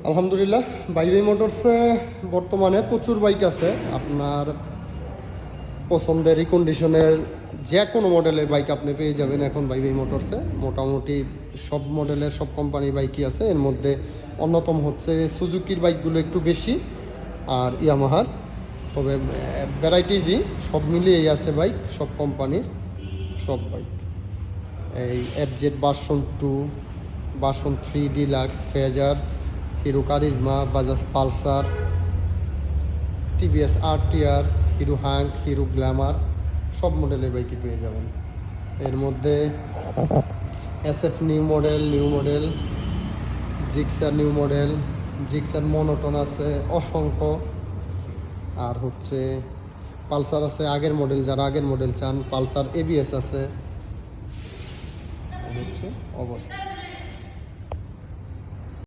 আলহামদুলিল্লাহ বাইবাই মোটরসে বর্তমানে প্রচুর বাইক আছে। আপনার পছন্দের রিকন্ডিশনের যে কোনো মডেলের বাইক আপনি পেয়ে যাবেন এখন বাইবাই মোটরসে। মোটামুটি সব মডেলের সব কোম্পানির বাইকই আছে। এর মধ্যে অন্যতম হচ্ছে সুজুকির বাইকগুলো একটু বেশি আর ইয়ামাহার। তবে ভ্যারাইটিজই সব মিলিয়েই আছে বাইক, সব কোম্পানির সব বাইক। এই FZ version 2, version 3 deluxe, phasor, hero charisma, Bajaj Pulsar, TVS RTR, hero hank, hero Glamour সব মডেলের বাইকই পেয়ে যাবেন। এর মধ্যে SF new model, Gixxer new model, Gixxer monotone আছে অসংখ্য। আর হচ্ছে পালসার আছে আগের মডেল, যারা আগের মডেল চান পালসার এবিএস আছে। হচ্ছে অবস্থা।